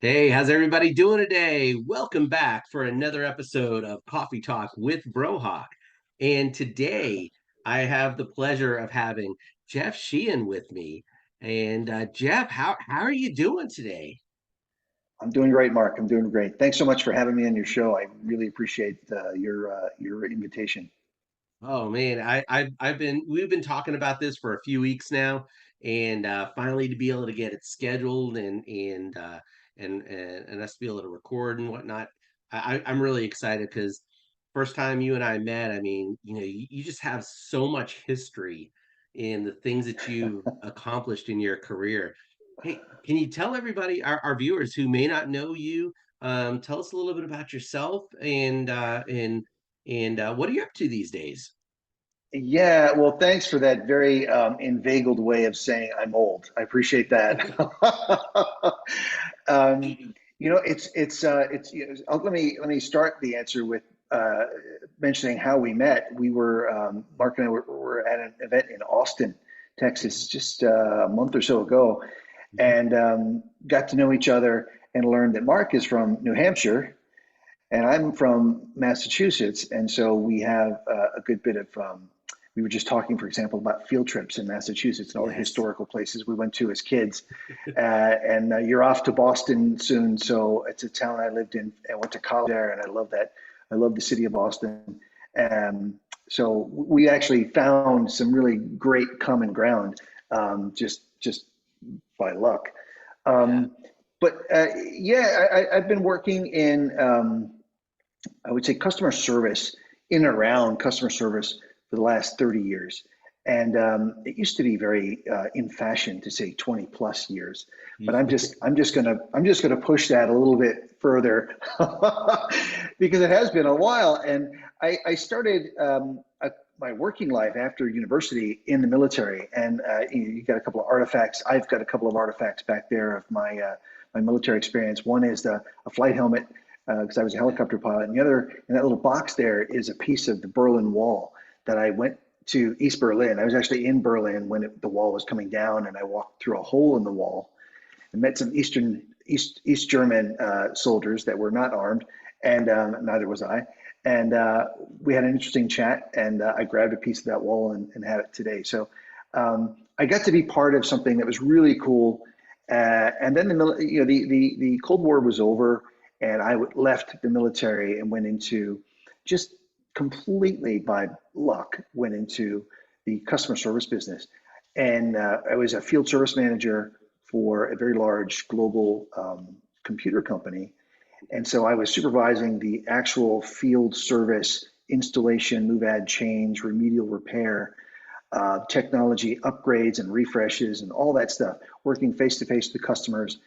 Hey, how's everybody doing today? Welcome back for another episode of Coffee Talk with Brohawk. And today I have the pleasure of having Jeff Sheehan with me. And Jeff, how are you doing today? I'm doing great, Mark. I'm doing great. Thanks so much for having me on your show. I really appreciate your invitation. Oh man, I've been we've been talking about this for a few weeks now, and finally to be able to get it scheduled and us to be able to record and whatnot. I'm really excited because first time you and I met, I mean, you just have so much history in the things that you've accomplished in your career. Hey, can you tell everybody, our viewers who may not know you, tell us a little bit about yourself and what are you up to these days? Yeah, well, thanks for that very inveigled way of saying I'm old. I appreciate that. um, let me start the answer with uh, mentioning how we met. Mark and I were at an event in Austin, Texas, just a month or so ago, Mhm. and got to know each other and learned that Mark is from New Hampshire and I'm from Massachusetts, and so we have a good bit of. We were just talking, for example, about field trips in Massachusetts and all the Yes. historical places we went to as kids. And you're off to Boston soon, so it's a town I lived in and went to college there, and I love that. I love the city of Boston. So we actually found some really great common ground, just by luck. Yeah. Um, I've been working in I would say customer service in and around customer service for the last 30 years. And it used to be very in fashion to say 20 plus years, but I'm just gonna push that a little bit further because it has been a while. And I started my working life after university in the military, and you got a couple of artifacts. I've got a couple of artifacts back there of my military experience. One is a flight helmet because I was a helicopter pilot. And the other, in that little box there, is a piece of the Berlin Wall that I went to East Berlin. I was actually in Berlin when the wall was coming down, and I walked through a hole in the wall and met some East German soldiers that were not armed, and neither was I. And we had an interesting chat, and I grabbed a piece of that wall and have it today. So I got to be part of something that was really cool. And then the Cold War was over, and I left the military and went into just completely by luck went into the customer service business, and I was a field service manager for a very large global computer company. And so I was supervising the actual field service installation, move, add, change, remedial repair, technology upgrades and refreshes and all that stuff, working face to face with the customers.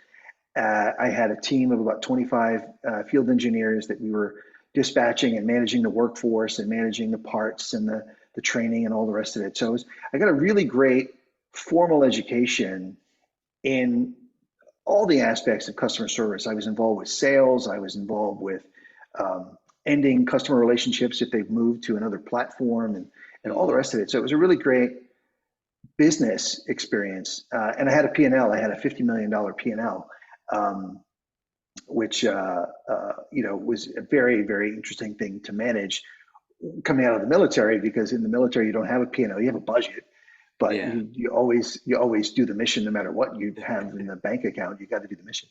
I had a team of about 25 field engineers that we were dispatching and managing the workforce and managing the parts and the training and all the rest of it. I got a really great formal education in all the aspects of customer service. I was involved with sales. I was involved with ending customer relationships if they've moved to another platform and all the Mhm. rest of it. So it was a really great business experience. And I had a P&L. I had a $50 million P&L, which was a very, very interesting thing to manage coming out of the military, because in the military you don't have a P&L, you have a budget, but Yeah. you always do the mission no matter what you have in the bank account. You got to do the mission.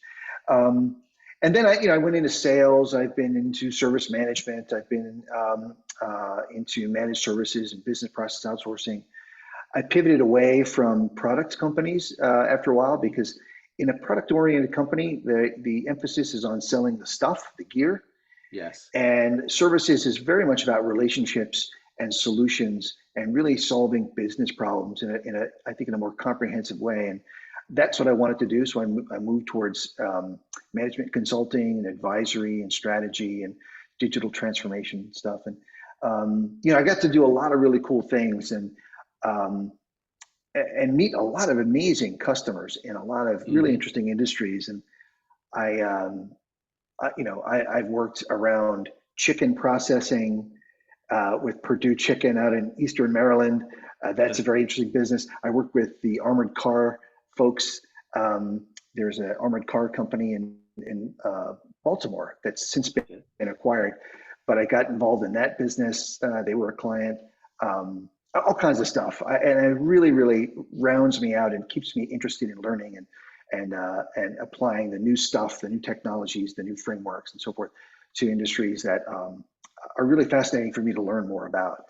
Um, and then I went into sales. I've been into service management. I've been into managed services and business process outsourcing. I pivoted away from product companies after a while, because in a product oriented company, the emphasis is on selling the stuff, the gear, Yes. and services is very much about relationships and solutions and really solving business problems I think in a more comprehensive way. And that's what I wanted to do. So I moved towards management consulting and advisory and strategy and digital transformation stuff. And I got to do a lot of really cool things, um, and meet a lot of amazing customers in a lot of really Hmm. interesting industries. And I, I've worked around chicken processing with Purdue Chicken out in Eastern Maryland. That's a very interesting business. I work with the armored car folks. Um, there's an armored car company in in Baltimore that's since Yeah. been acquired. But I got involved in that business. They were a client, all kinds of stuff. And it really, really rounds me out and keeps me interested in learning and applying the new stuff, the new technologies, the new frameworks, and so forth to industries that are really fascinating for me to learn more about.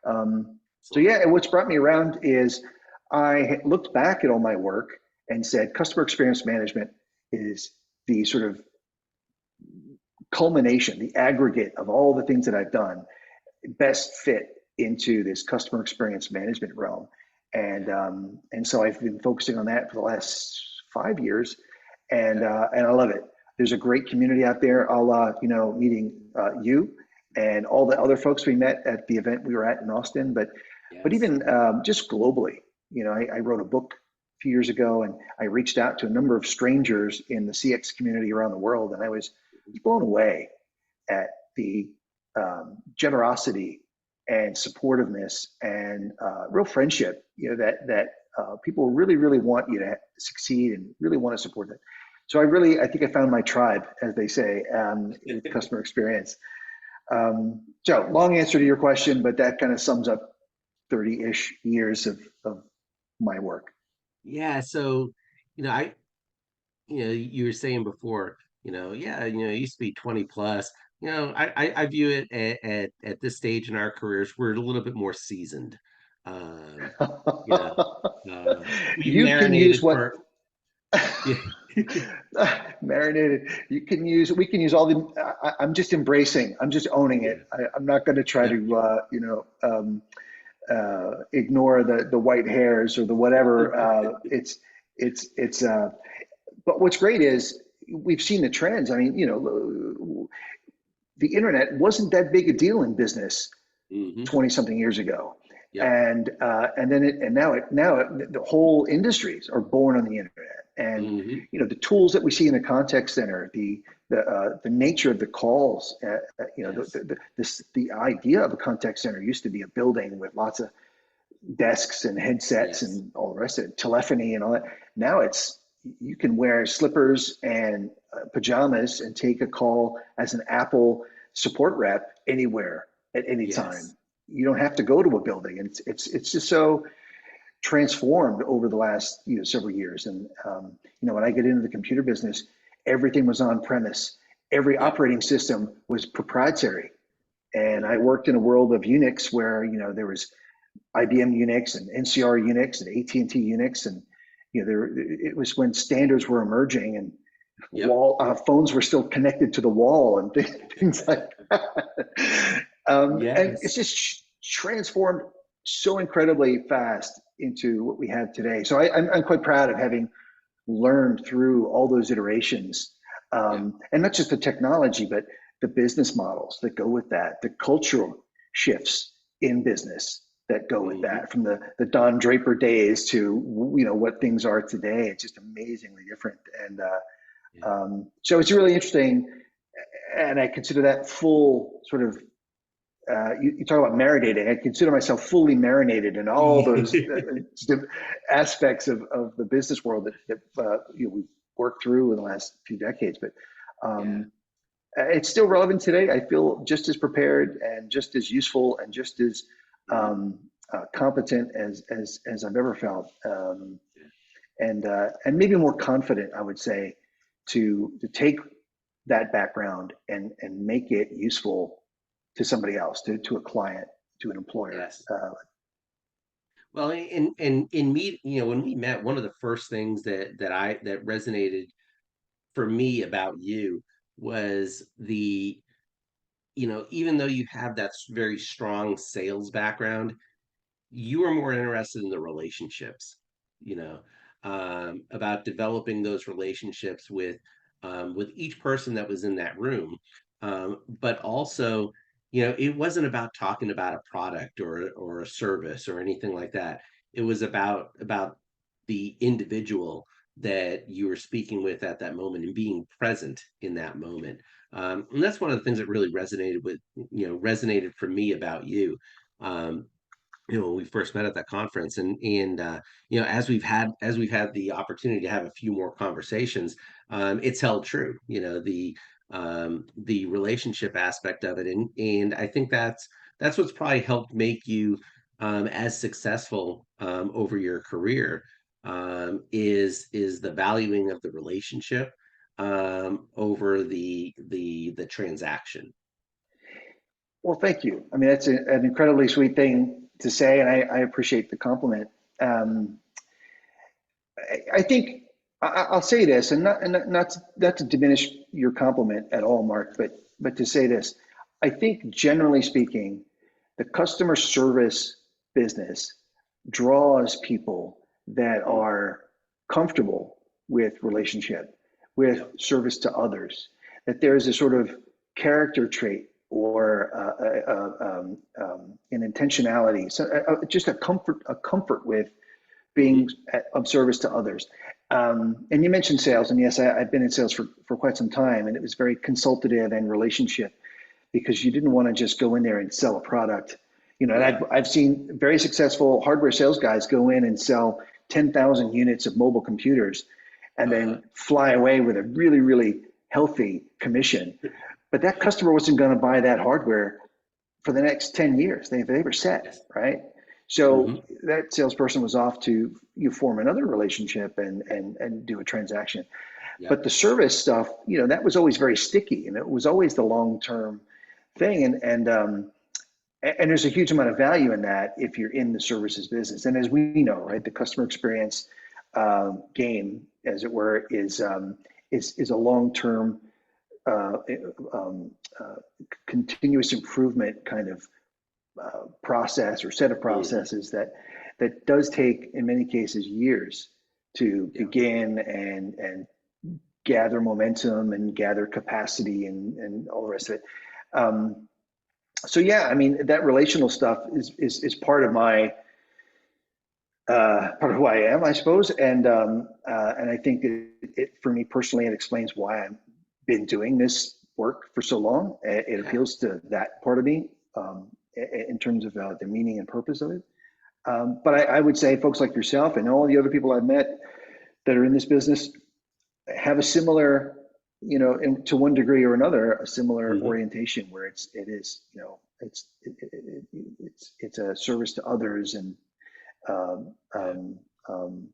So Excellent. yeah, and what's brought me around is I looked back at all my work and said customer experience management is the sort of culmination, the aggregate of all the things that I've done best fit into this customer experience management realm. And so I've been focusing on that for the last 5 years, Okay. and I love it. There's a great community out there. I'll meeting you and all the other folks we met at the event we were at in Austin, but Yes. even just globally. I wrote a book a few years ago, and I reached out to a number of strangers in the CX community around the world, and I was blown away at the generosity and supportiveness and real friendship, that people really, really want you to succeed and really want to support it. So I think I found my tribe, as they say, with customer experience. So long answer to your question, but that kind of sums up 30-ish years of my work. Yeah. So, I, you were saying before, yeah, it used to be 20 plus. I view it at this stage in our careers, we're a little bit more seasoned. Um, you know, we You can use marinated what for, yeah. marinated. We can use all the. I'm just embracing. I'm just owning Yeah. it. I'm not going to try Yep. to, ignore the white hairs or the whatever. It's. But what's great is we've seen the trends. I mean, the internet wasn't that big a deal in business Hmm. 20 something years ago. Yep. And then the whole industries are born on the internet. And Hmm. the tools that we see in the contact center, the nature of the calls, Yes. the idea of a contact center used to be a building with lots of desks and headsets Yes. and all the rest of it, telephony and all that. Now it's you can wear slippers and pajamas and take a call as an Apple support rep anywhere at any Yes. time. You don't have to go to a building. And it's just so transformed over the last several years. And when I get into the computer business, everything was on premise. Every Yep. operating system was proprietary. And I Hmm. worked in a world of Unix where there was IBM Unix and NCR Unix and AT&T Unix, and it was when standards were emerging and Yep. wall phones were still connected to the wall and things like that. And it's Yes. just transformed so incredibly fast into what we have today. So I'm quite proud of having learned through all those iterations, Yep. and not just the technology, but the business models that go with that, the cultural shifts in business that go with Hmm. that, from the Don Draper days to what things are today. It's just amazingly different, and Yeah. so it's really interesting. And I consider that full sort of you talk about marinating. I consider myself fully marinated in all those aspects of the business world that we've worked through in the last few decades. But Yeah. um, it's still relevant today. I feel just as prepared and just as useful and just as Hmm. competent as I've ever felt, and maybe more confident, I would say, to take that background and make it useful to somebody else, to a client, to an employer. Yes. Well, in me, when we met, one of the first things that resonated for me about you was even though you have that very strong sales background, you are more interested in the relationships, you know, about developing those relationships with each person that was in that room. But also, it wasn't about talking about a product or a service or anything like that. It was about the individual that you were speaking with at that moment and being present in that moment. And that's one of the things that really resonated for me about you. Um, when we first met at that conference, and as we've had the opportunity to have a few more conversations, it's held true. The relationship aspect of it, and I think that's what's probably helped make you as successful over your career, is the valuing of the relationship over the transaction. Well, thank you. I mean, that's an incredibly sweet thing to say, and I appreciate the compliment. Um, I think I'll say this, and not to diminish your compliment at all, Mark, but to say this, I think generally speaking, the customer service business draws people that Mm, are comfortable with relationship, with yeah, service to others, that there's a sort of character trait or an intentionality, so just a comfort with being hmm, of service to others. And you mentioned sales, and yes, I've been in sales for quite some time, and it was very consultative and relationship because you didn't want to just go in there and sell a product. And yeah, I've seen very successful hardware sales guys go in and sell 10,000 units of mobile computers and uh, then fly away with a really, really healthy commission. But that customer wasn't going to buy that hardware for the next 10 years. They were set, yes, right? So hmm, that salesperson was off to form another relationship and do a transaction. yeah, But the service stuff, that was always very sticky, and it was always the long term thing. And there's a huge amount of value in that if you're in the services business. And as we know, right, the customer experience game, as it were, is a long term uh, um, uh, continuous improvement kind of process or set of hmm, processes that does take in many cases years to yeah, begin and gather momentum and gather capacity and all the rest of it. So yeah, I mean that relational stuff is part of my part of who I am, I suppose, and I think it for me personally, it explains why I've been doing this work for so long. It yeah, appeals to that part of me in terms of the meaning and purpose of it. But I would say folks like yourself and all the other people I've met that are in this business have a similar, to one degree or another, a similar hmm, orientation where it is, it's a service to others and um, yeah. um, um,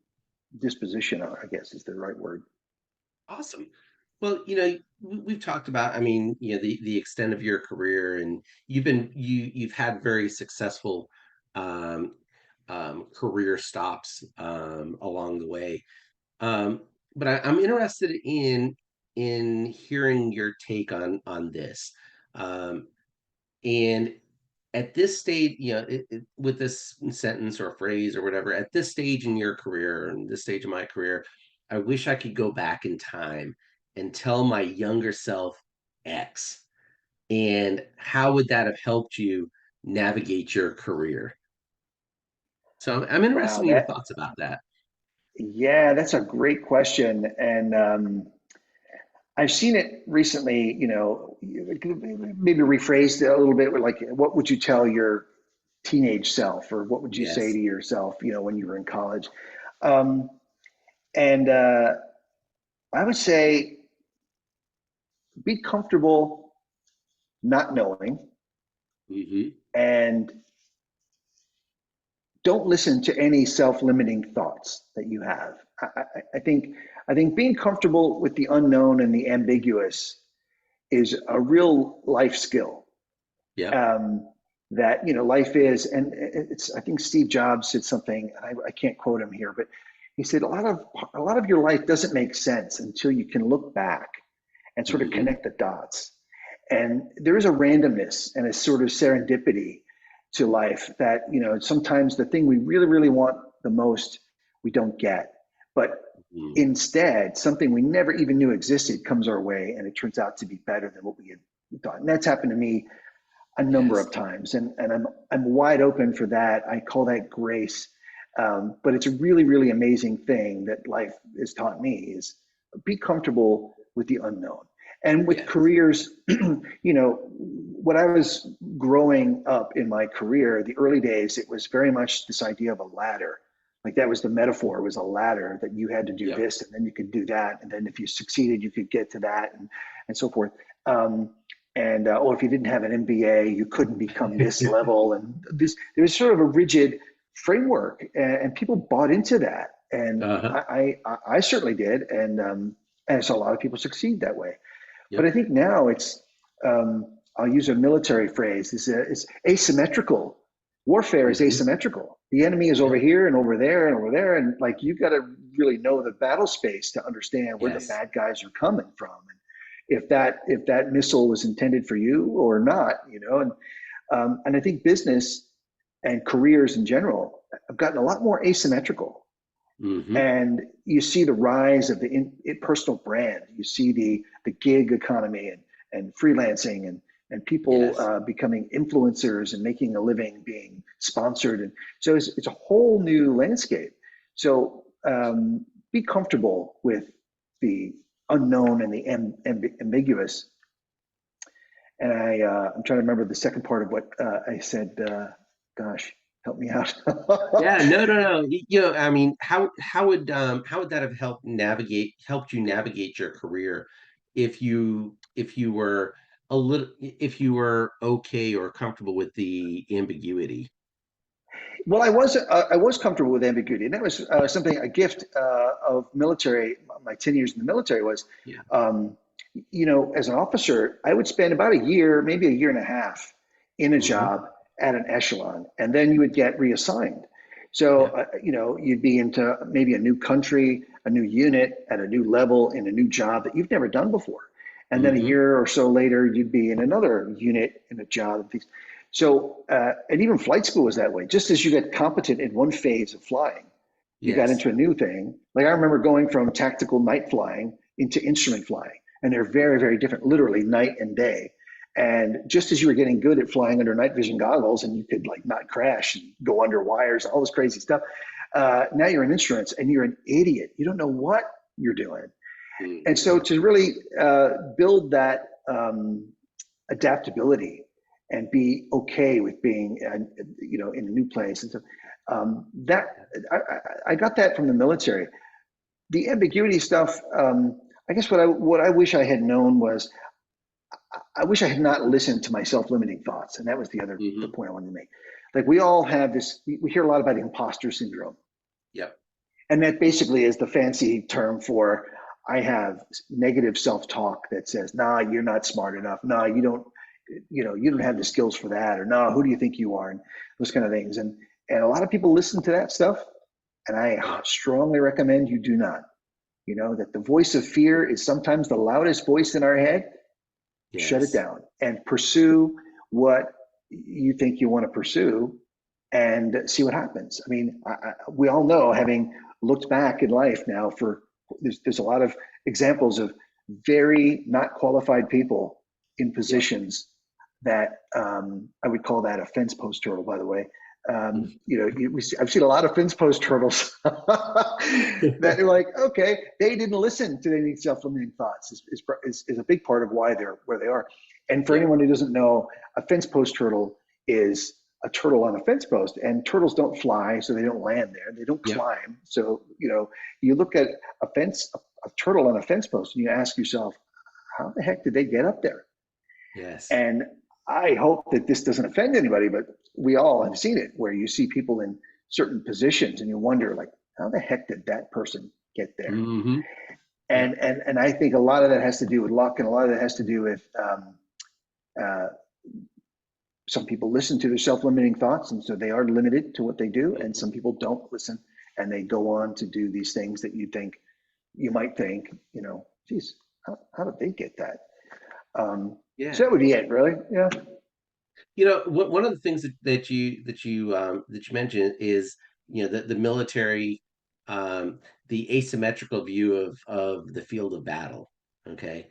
disposition, I guess is the right word. Awesome. Well, we've talked about, I mean, the extent of your career, and you've had very successful um, career stops along the way. But I'm interested in hearing your take on this. Um, and at this stage, with this sentence or phrase or whatever, at this stage in your career and this stage of my career, I wish I could go back in time and tell my younger self X. And how would that have helped you navigate your career? So I'm interested Wow, in your thoughts about that. yeah, that's a great question. And I've seen it recently, maybe rephrased a little bit with like, what would you tell your teenage self, or what would you say Yes. to yourself, when you were in college? Um, and I would say be comfortable not knowing Hmm. and don't listen to any self-limiting thoughts that you have. I think being comfortable with the unknown and the ambiguous is a real life skill. Yep. Um, that life is, and it's. I think Steve Jobs said something. I can't quote him here, but he said a lot of your life doesn't make sense until you can look back and sort of Hmm. connect the dots. And there is a randomness and a sort of serendipity to life that, sometimes the thing we really, really want the most, we don't get. But Hmm. instead, something we never even knew existed comes our way and it turns out to be better than what we had thought. And that's happened to me a number Yes. of times. And I'm wide open for that. I call that grace. But it's a really, really amazing thing that life has taught me is be comfortable with the unknown. And with Yes. careers, when I was growing up in my career, the early days, it was very much this idea of a ladder. Like that was the metaphor, it was a ladder that you had to do Yep. this and then you could do that. And then if you succeeded, you could get to that and so forth. Um, or if you didn't have an MBA, you couldn't become this level. And there was sort of a rigid framework, and people bought into that. And Uh-huh. I certainly did. And I saw a lot of people succeed that way. But I Yep. think now I'll use a military phrase, it's asymmetrical. Warfare is Hmm. asymmetrical. The enemy is over Yep. here and over there and over there. And like, you got to really know the battle space to understand where the Yes. bad guys are coming from. And if that missile was intended for you or not, and I think business and careers in general have gotten a lot more asymmetrical, Hmm. and you see the rise of the personal brand. You see the gig economy and freelancing and people Yes. becoming influencers and making a living being sponsored, and so it's a whole new landscape. So be comfortable with the unknown and the ambiguous. And I'm trying to remember the second part of what I said. Gosh, help me out. Yeah, no, no, no. I mean, how would that have helped you navigate your career if you were if you were okay or comfortable with the ambiguity? Well, I was comfortable with ambiguity, and that was something, a gift of military. My 10 years in the military was, Yeah. um, as an officer, I would spend about a year, maybe a year and a half, in a Hmm. job at an echelon, and then you would get reassigned. So Yeah. you'd be into maybe a new country, a new unit, at a new level in a new job that you've never done before, and then a Hmm. year or so later, you'd be in another unit in a job. So, and even flight school was that way. Just as you get competent in one phase of flying, you got Yes. into a new thing. Like I remember going from tactical night flying into instrument flying, and they're very, very different, literally night and day. And just as you were getting good at flying under night vision goggles and you could like not crash and go under wires, all this crazy stuff, now you're in instruments and you're an idiot. You don't know what you're doing. And so Hmm. to really build that adaptability and be okay with being, in a new place. And so that I got that from the military. The ambiguity stuff. I guess what I wish I had known was, I wish I had not listened to my self-limiting thoughts, and that was the Hmm. point I wanted to make. Like we all have this. We hear a lot about imposter syndrome, Yep. and that basically is the fancy term for, I have negative self-talk that says, nah, you're not smart enough. Nah, you don't have the skills for that, or no, who do you think you are, and those kind of things. And a lot of people listen to that stuff, and I Yep. strongly recommend you do not. That the voice of fear is sometimes the loudest voice in our head. Shut it Yes. down and pursue what you think you want to pursue, and see what happens. I mean, we all know, having looked back in life now, there's a lot of examples of very not qualified people in Yep. positions that, I would call that a fence post turtle, by the way. I've seen a lot of fence post turtles that are like, okay, they didn't listen to any self-limiting thoughts, is a big part of why they're where they are. And for Yep. anyone who doesn't know, a fence post turtle is a turtle on a fence post, and turtles don't fly, so they don't land there. They don't Yep. climb. So, you look at a turtle on a fence post, and you ask yourself, how the heck did they get up there? Yes. And I hope that this doesn't offend anybody, but we all have seen it, where you see people in certain positions and you wonder, like, how the heck did that person get there? Hmm. And Yep. and and I think a lot of that has to do with luck, and a lot of that has to do with, uh, some people listen to their self-limiting thoughts, and so they are limited to what they do, and Hmm. some people don't listen, and they go on to do these things that you might think, geez, how did they get that? So Yeah. that would be it, really. Yeah. One of the things that you mentioned is, the military, um, the asymmetrical view of the field of battle. Okay,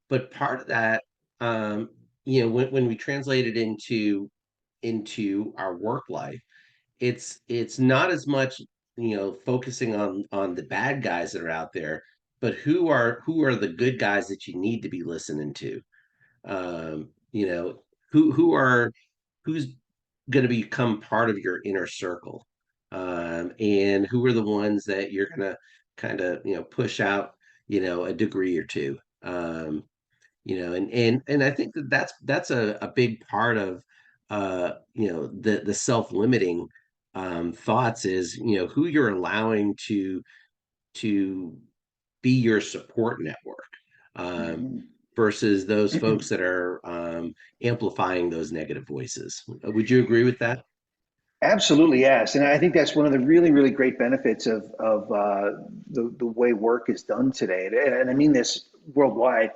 but part of that, when we translate it into our work life, it's not as much, focusing on the bad guys that are out there, but who are the good guys that you need to be listening to? You know, who's going to become part of your inner circle, and who are the ones that you're going to kind of push out a degree or two. And I think that that's a big part of the self-limiting thoughts is who you're allowing to be your support network, um, Mhm. versus those folks that are amplifying those negative voices. Would you agree with that? Absolutely, yes. And I think that's one of the really, really great benefits of the way work is done today. And I mean this worldwide.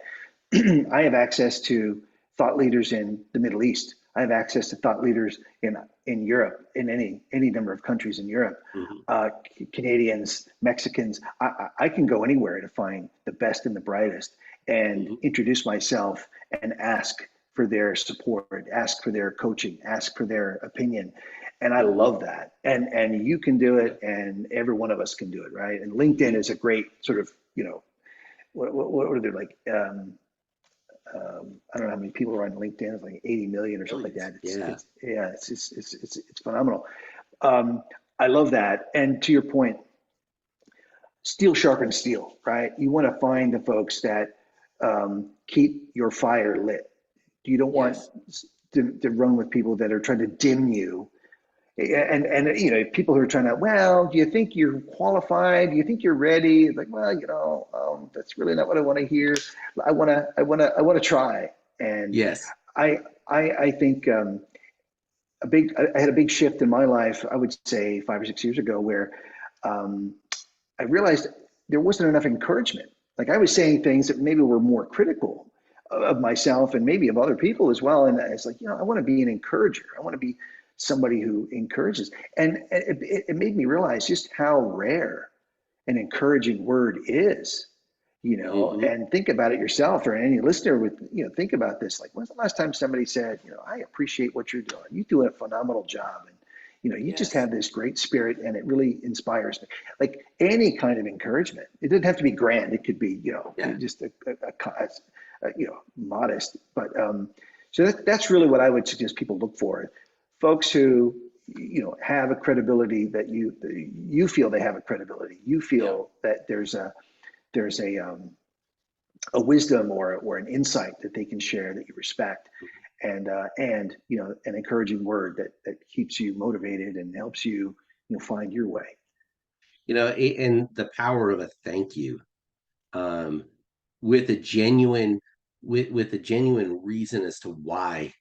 I have access to thought leaders in the Middle East. I have access to thought leaders in Europe, in any number of countries in Europe. Hmm. Canadians, Mexicans. I can go anywhere to find the best and the brightest and Hmm. introduce myself and ask for their support, ask for their coaching, ask for their opinion. And I Hmm. love that. And you can do Yeah. it, and every one of us can do it, right? And LinkedIn Hmm. is a great sort of, what are they like? I don't know how many people are on LinkedIn. It's like 80 million or something like Millions. that. Yeah. It's phenomenal. Um, I love that. And to your point, steel sharpens steel, right? You want to find the folks that keep your fire lit. You don't want Yes. to run with people that are trying to dim you. And people who are trying to, well, do you think you're qualified? Do you think you're ready? Like, well, that's really not what I want to hear. I want to try. And Yes. I I think I had a big shift in my life. I would say 5 or 6 years ago, where um, I realized there wasn't enough encouragement. Like I was saying things that maybe were more critical of myself and maybe of other people as well. And it's like, I want to be an encourager. I want to be somebody who encourages. And it made me realize just how rare an encouraging word is, Hmm. and think about it yourself or any listener with, think about this. Like, when's the last time somebody said, I appreciate what you're doing. You do a phenomenal job. And, you just Yes. have this great spirit and it really inspires me. Like any kind of encouragement, it doesn't have to be grand. It could be, Yeah. just modest, but, so that's really what I would suggest people look for. Folks who, have a credibility that you feel they have a credibility. You Yeah. feel that there's a wisdom or an insight that they can share that you respect, and an encouraging word that keeps you motivated and helps you find your way. And the power of a thank you, um, with a genuine with a genuine reason as to why,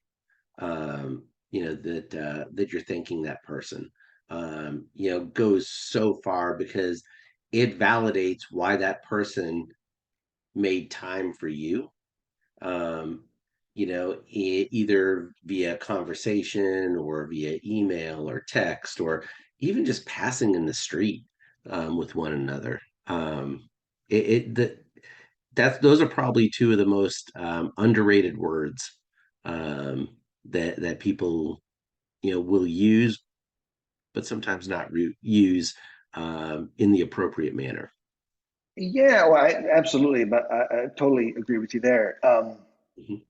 that you're thanking that person, goes so far because it validates why that person made time for you, either via conversation or via email or text or even just passing in the street, with one another. It, it the, that's those are probably two of the most underrated words, um, that people will use, but sometimes not use in the appropriate manner. Yeah, well, absolutely, but I totally agree with you there. Mhm.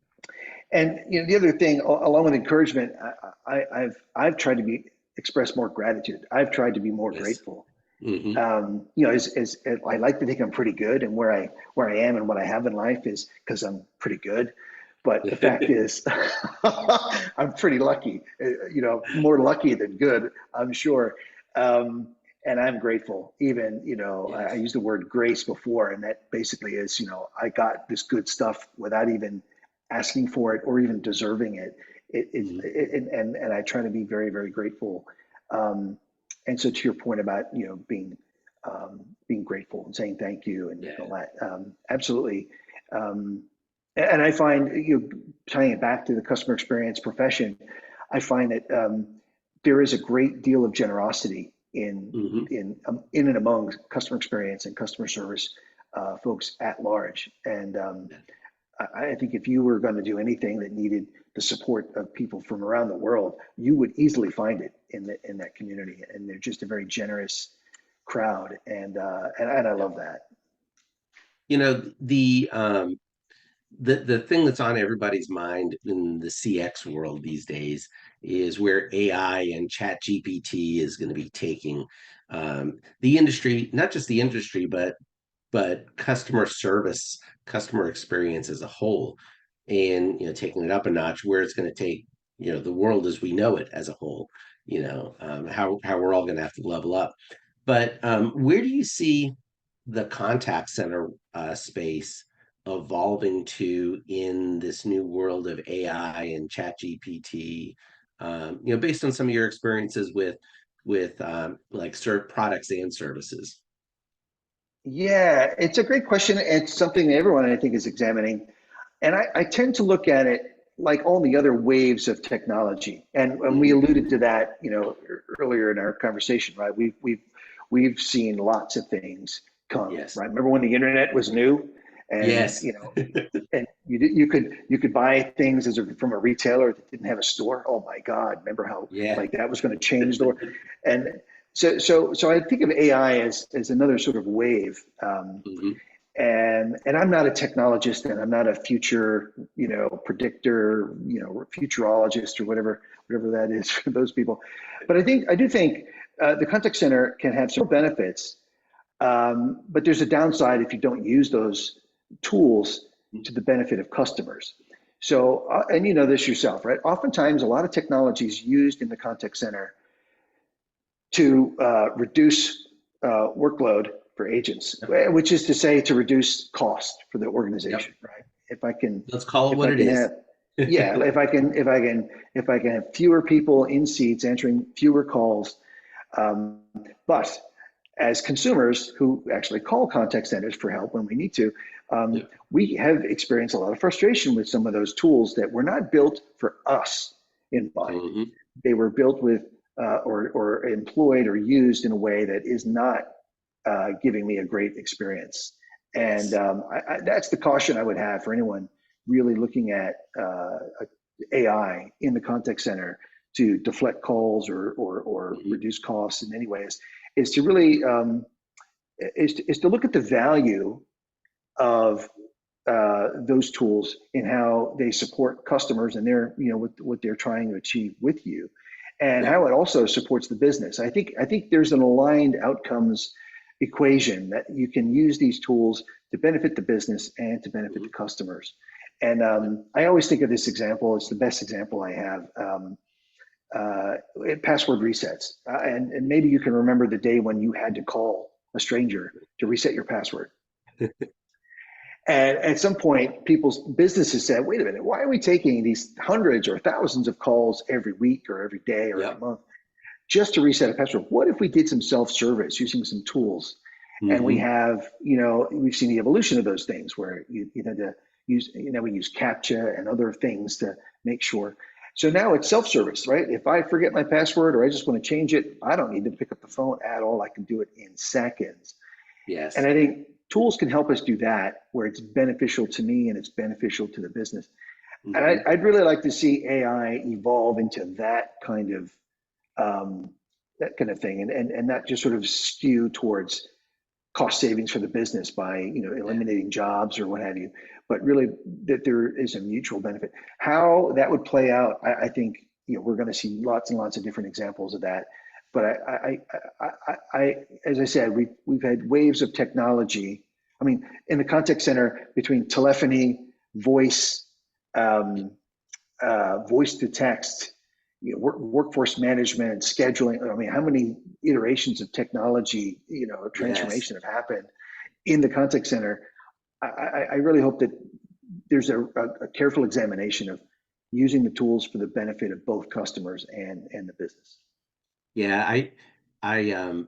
And the other thing, along with encouragement, I've tried to be express more gratitude. I've tried to be more Yes. grateful. Hmm. As I like to think I'm pretty good, and where I am and what I have in life is because I'm pretty good. But the fact is, I'm pretty lucky. More lucky than good, I'm sure. Um, and I'm grateful. Even I Yes. used the word grace before, and that basically is I got this good stuff without even asking for it or even deserving it. Hmm. And I try to be very, very grateful. Um, and so to your point about being grateful and saying thank you and all Yeah. that, absolutely. Um, and I find tying it back to the customer experience profession, I find that there is a great deal of generosity Hmm. in and among customer experience and customer service folks at large. And I think if you were going to do anything that needed the support of people from around the world, you would easily find it in that community. And they're just a very generous crowd, and I Yeah. love that. The thing that's on everybody's mind in the CX world these days is where AI and ChatGPT is going to be taking the industry, not just the industry, but customer service, customer experience as a whole, and taking it up a notch, where it's going to take the world as we know it as a whole. How we're all going to have to level up. But where do you see the contact center space evolving to in this new world of AI and Chat GPT? Based on some of your experiences with like products and services. Yeah, it's a great question. It's something everyone I think is examining. And I tend to look at it like all the other waves of technology. And we Hmm. alluded to that, earlier in our conversation, right? We've seen lots of things come, Yes. right? Remember when the internet was new and, Yes. and you could buy things from a retailer that didn't have a store. Oh my God, remember how Yeah. like that was going to change the world? And so I think of AI as another sort of wave. Hmm. And I'm not a technologist and I'm not a future, predictor, futurologist or whatever that is for those people. But I do think the contact center can have some benefits, but there's a downside if you don't use those tools to the benefit of customers. So, and you know this yourself, right? Oftentimes, a lot of technology is used in the contact center to reduce workload for agents, Yep. which is to say to reduce cost for the Yep. organization, right? If I can, Let's call it if what I it can is. have, yeah, if I can have fewer people in seats answering fewer calls, um, but as consumers who actually call contact centers for help when we need to, Yep. we have experienced a lot of frustration with some of those tools that were not built for us in mind. Hmm. They were built with or employed or used in a way that is not giving me a great experience. And Yes. that's the caution I would have for anyone really looking at AI in the contact center to deflect calls or Hmm. reduce costs in any ways is to really is to look at the value of those tools in how they support customers and their what they're trying to achieve with you, and Yep. how it also supports the business. I think there's an aligned outcomes equation that you can use these tools to benefit the business and to benefit the Hmm. customers. And I always think of this example. It's the best example I have. Uh, Password resets, and maybe you can remember the day when you had to call a stranger to reset your password. And at some point, people's businesses said, wait a minute, why are we taking these hundreds or thousands of calls every week or every day or every Yep. month just to reset a password? What if we did some self-service using some tools? And we Hmm. have, we've seen the evolution of those things where you had to use, we use CAPTCHA and other things to make sure. So now it's self-service, right? If I forget my password or I just want to change it, I don't need to pick up the phone at all. I can do it in seconds. And Yes. I think tools can help us do that where it's beneficial to me and it's beneficial to the business. And Hmm. I'd really like to see AI evolve into um, that kind of thing, and not just sort of skew towards cost savings for the business by Yeah. eliminating jobs or what have you, but really that there is a mutual benefit. How that would play out, I think we're going to see lots and lots of different examples of that. But as I said, we've had waves of technology. I mean, in the contact center between telephony, voice, um, voice to text, workforce management, scheduling. I mean, how many iterations of technology, Yes. transformation have happened in the contact center? I really hope that there's a careful examination of using the tools for the benefit of both customers and the business. Yeah. I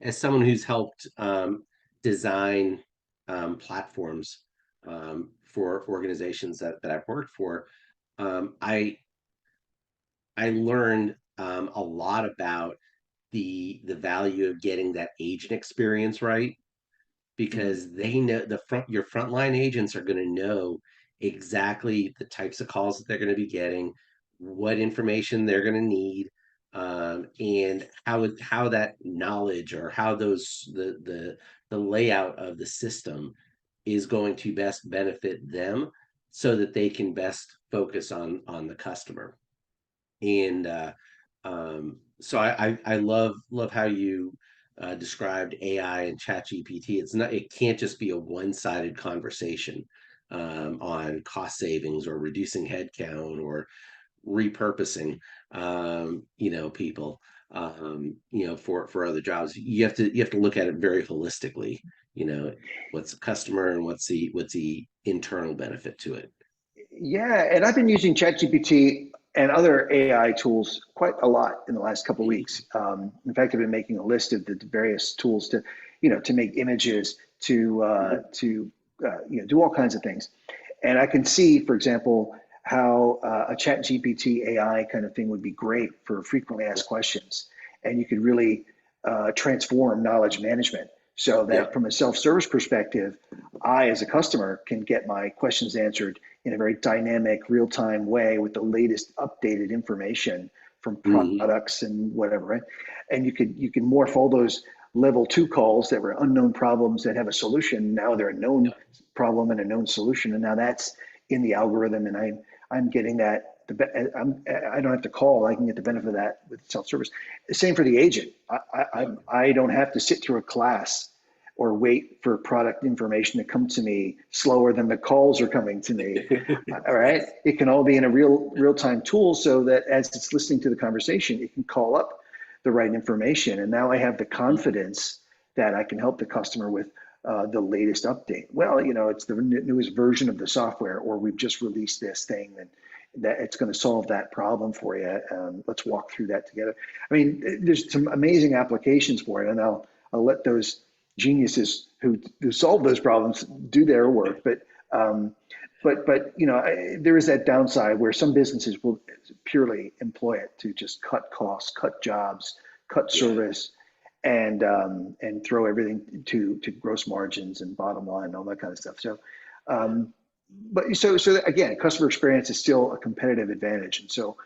as someone who's helped design platforms for organizations that I've worked for, um, I I learned a lot about the value of getting that agent experience right, Mhm. because they know your frontline agents are going to know exactly the types of calls that they're going to be getting, what information they're going to need, and how that knowledge or how the layout of the system is going to best benefit them so that they can best focus on the customer. And so I love how you described AI and ChatGPT. It can't just be a one-sided conversation on cost savings or reducing headcount or repurposing people for other jobs. You have to look at it very holistically. What's the customer and what's the internal benefit to it. Yeah, and I've been using ChatGPT and other AI tools quite a lot in the last couple of weeks. In fact, I've been making a list of the various tools to, to make images, to do all kinds of things. And I can see, for example, how a ChatGPT AI kind of thing would be great for frequently asked questions, and you could really transform knowledge management so that Yep. from a self-service perspective, I, as a customer, can get my questions answered in a very dynamic, real-time way with the latest updated information from Hmm. products and whatever, right? And you can morph all those level two calls that were unknown problems that have a solution. Now they're a known Yep. problem and a known solution, and now that's in the algorithm, and I'm getting that. I don't have to call. I can get the benefit of that with self-service. Same for the agent. Yep. I don't have to sit through a class or wait for product information to come to me slower than the calls are coming to me. All right, it can all be in a real time tool, so that as it's listening to the conversation, it can call up the right information, and now I have the confidence that I can help the customer with the latest update. Well, it's the newest version of the software, or we've just released this thing, and that it's going to solve that problem for you. Let's walk through that together. I mean, there's some amazing applications for it, and I'll let those geniuses who solve those problems do their work. But there is that downside where some businesses will purely employ it to just cut costs, cut jobs, cut Yeah. service, and throw everything to gross margins and bottom line and all that kind of stuff. So again, customer experience is still a competitive advantage, and so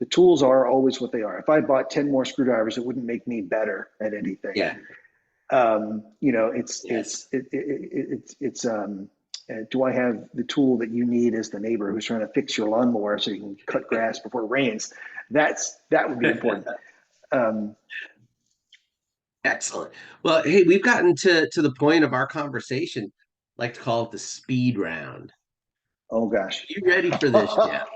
the tools are always what they are. If I bought 10 more screwdrivers, it wouldn't make me better at anything. Yeah. Yes. Do I have the tool that you need as the neighbor who's trying to fix your lawnmower so you can cut grass before it rains? That would be important. Um, Excellent. Well, hey, we've gotten to the point of our conversation. I like to call it the speed round. oh gosh. You ready for this, Jeff?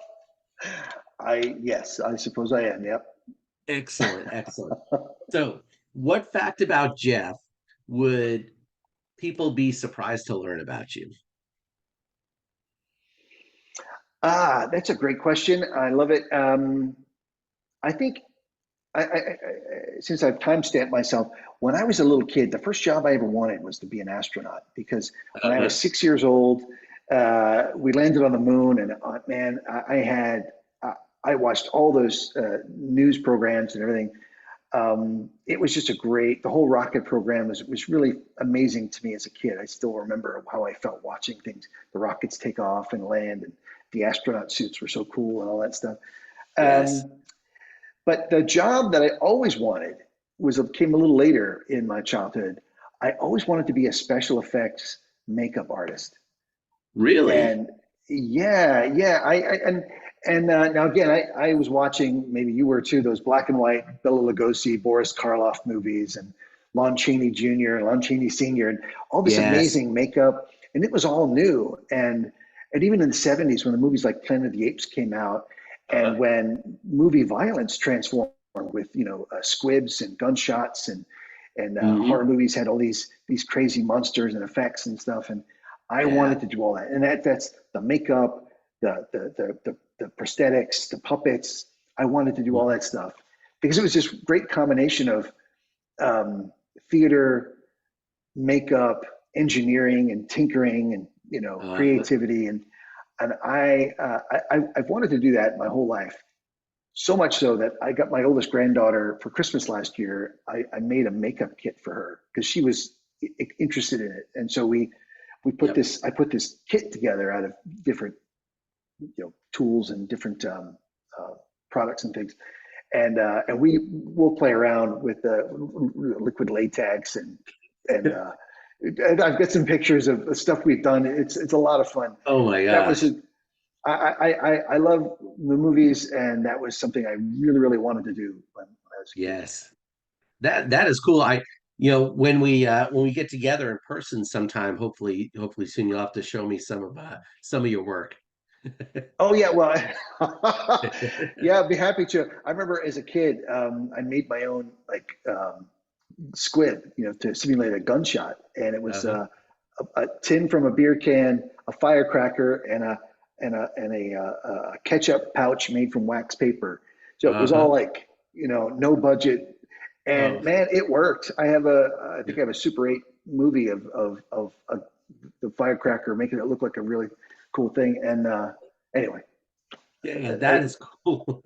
Yes, I suppose I am. Yep. Excellent, excellent. So, what fact about Jeff would people be surprised to learn about you? That's a great question. I love it. I think since I've timestamped myself, when I was a little kid, the first job I ever wanted was to be an astronaut, because when I was Uh-huh. 6 years old, we landed on the moon, and man, I watched all those news programs and everything. It was just the whole rocket program was really amazing to me as a kid. I still remember how I felt watching the rockets take off and land, and the astronaut suits were so cool and all that stuff. Yes. Um, but the job that I always wanted came a little later in my childhood. I always wanted to be a special effects makeup artist. Really? And yeah, yeah, and now again, I was watching, maybe you were too, those black and white Bela Lugosi, Boris Karloff movies, and Lon Chaney Jr. and Lon Chaney Sr. and all this Yes. amazing makeup, and it was all new. And even in the '70s, when the movies like Planet of the Apes came out, and Uh-huh. when movie violence transformed with squibs and gunshots, and horror Hmm. movies had all these crazy monsters and effects and stuff, and I Yeah. wanted to do all that. And that's the makeup, the prosthetics, the puppets. I wanted to do all that stuff because it was this great combination of um, theater, makeup, engineering, and tinkering, and Uh-huh. creativity. And I've wanted to do that my whole life. So much so that I got my oldest granddaughter for Christmas last year. I made a makeup kit for her because she was interested in it, and so we put Yep. this. I put this kit together out of different tools and different products and things, and we will play around with the liquid latex and And I've got some pictures of the stuff we've done. It's a lot of fun. Oh my That was gosh. a, I love the movies, and that was something I really, really wanted to do when I was a kid. Yes. That is cool. When we get together in person sometime, hopefully soon, you'll have to show me some of your work. Oh yeah, well, yeah, I'd be happy to. I remember as a kid, I made my own like squib, to simulate a gunshot, and it was Uh-huh. a tin from a beer can, a firecracker, and a ketchup pouch made from wax paper. So it was all Uh-huh. like, no budget, and Oh, man, it worked. I think I have a Super 8 movie of the firecracker making it look like a really cool thing. And anyway, yeah, I, that is cool.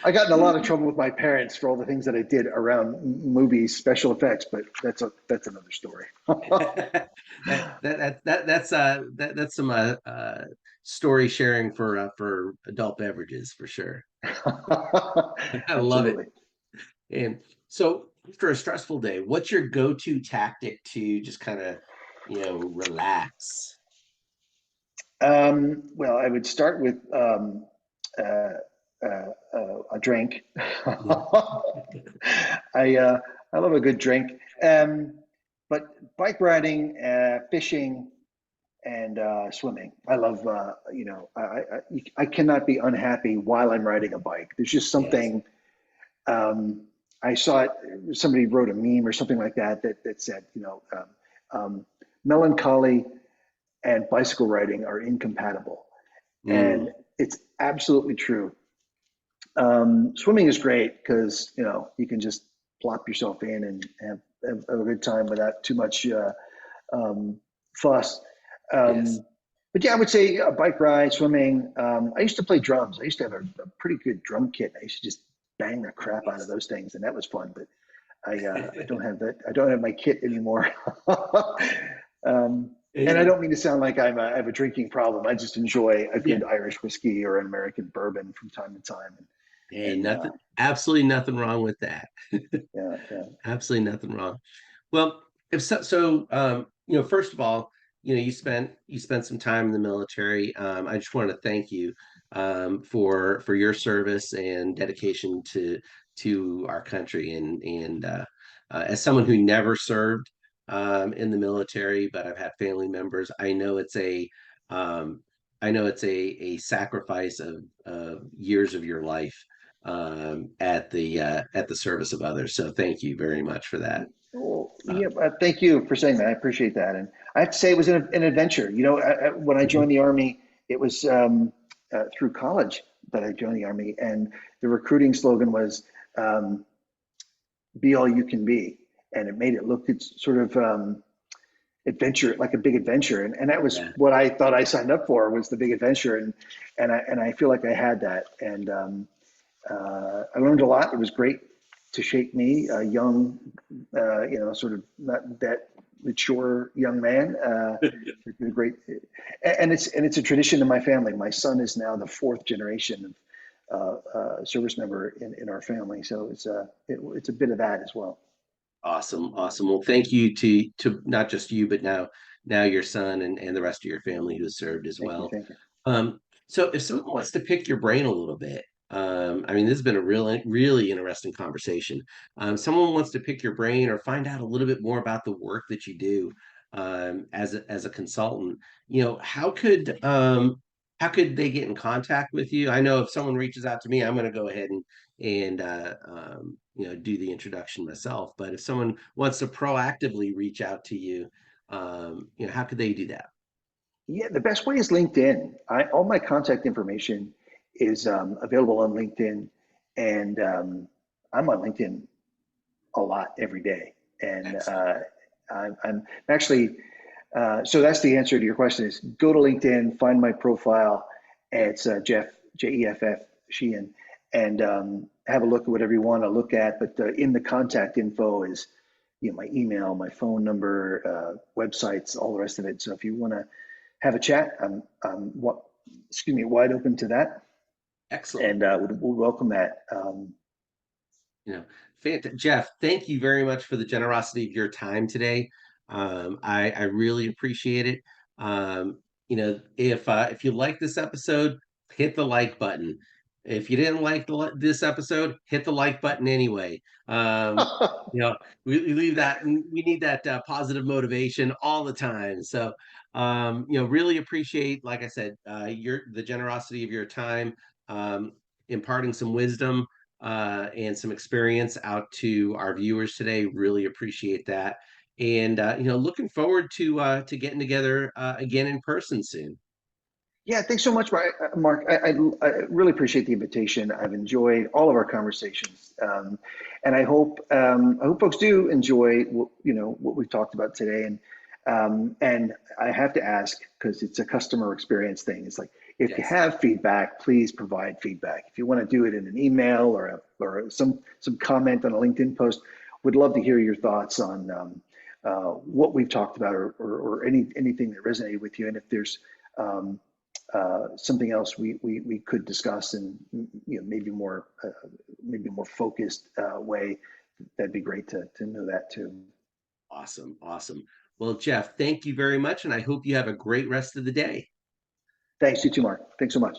I got in a lot of trouble with my parents for all the things that I did around movies, special effects, but that's another story. That's some story sharing for adult beverages for sure. I love it. Absolutely. And so after a stressful day, what's your go-to tactic to just kind of, relax? Well, I would start with uh, a drink. Yeah. I uh, I love a good drink, but bike riding, fishing, and swimming. I love, I cannot be unhappy while I'm riding a bike. There's just Yes. something. Um, I saw it. Somebody wrote a meme or something like that said, melancholy and bicycle riding are incompatible, and Mm, it's absolutely true. Swimming is great because you can just plop yourself in and have a good time without too much um, fuss. yes. Um, but yeah, I would say a bike ride, swimming. I used to play drums. I used to have a pretty good drum kit. I used to just bang the crap out of Nice. those things, and that was fun. But I don't have that. I don't have my kit anymore. And I Yeah. don't mean to sound like I have a drinking problem. I just enjoy a Yeah. good Irish whiskey or an American bourbon from time to time. Hey, And absolutely nothing wrong with that. yeah, yeah. Absolutely nothing wrong. Well, if first of all, you spent some time in the military. I just want to thank you for your service and dedication to our country. And as someone who never served in the military, but I've had family members, um, I know it's a sacrifice of years of your life at the service of others. So thank you very much for that. Well, Uh, yeah, thank you for saying that. I appreciate that. And I have to say, it was an adventure. When I mhm. joined the Army, it was through college that I joined the Army, and the recruiting slogan was um, "Be all you can be," and it made it look it's sort of adventure, like a big adventure, and that was Yeah. what I thought I signed up for, was the big adventure, and I feel like I had that, and I learned a lot. It was great to shape me, a young, sort of not that mature young man. It's been great, and it's a tradition in my family. My son is now the fourth generation of service member in our family, so it's a bit of that as well. Awesome, awesome. Well, thank you to not just you, but now your son and the rest of your family who has served as Thank you, well. thank you. So if someone wants to pick your brain a little bit, I mean, this has been a really, really interesting conversation. Someone wants to pick your brain or find out a little bit more about the work that you do as a consultant. How could they get in contact with you? I know if someone reaches out to me, I'm going to go ahead and do the introduction myself. But if someone wants to proactively reach out to you, how could they do that? Yeah, the best way is LinkedIn. All my contact information is available on LinkedIn, and I'm on LinkedIn a lot every day. And Excellent. I'm actually, so that's the answer to your question: is go to LinkedIn, find my profile. Yep. It's Jeff, Jeff Sheehan, and have a look at whatever you want to look at. But in the contact info is, my email, my phone number, websites, all the rest of it. So if you want to have a chat, wide open to that, Excellent. and we'll welcome that. Jeff, thank you very much for the generosity of your time today. I really appreciate it. If you like this episode, hit the like button. If you didn't like this episode, hit the like button anyway. Um, you know, we leave that, we need that positive motivation all the time. So, really appreciate, like I said, the generosity of your time, um, imparting some wisdom and some experience out to our viewers today. Really appreciate that, and looking forward to getting together again in person soon. Yeah, thanks so much, Mark. I really appreciate the invitation. I've enjoyed all of our conversations, and I hope folks do enjoy what we've talked about today. And I have to ask, because it's a customer experience thing. It's like, if you Yes. have feedback, please provide feedback. If you want to do it in an email or some comment on a LinkedIn post, would love to hear your thoughts on what we've talked about, or anything that resonated with you. And if there's um, something else we could discuss in, maybe more focused way, that'd be great to know that too. Awesome. Awesome. Well, Jeff, thank you very much, and I hope you have a great rest of the day. Thanks, you too, Mark. Thanks so much.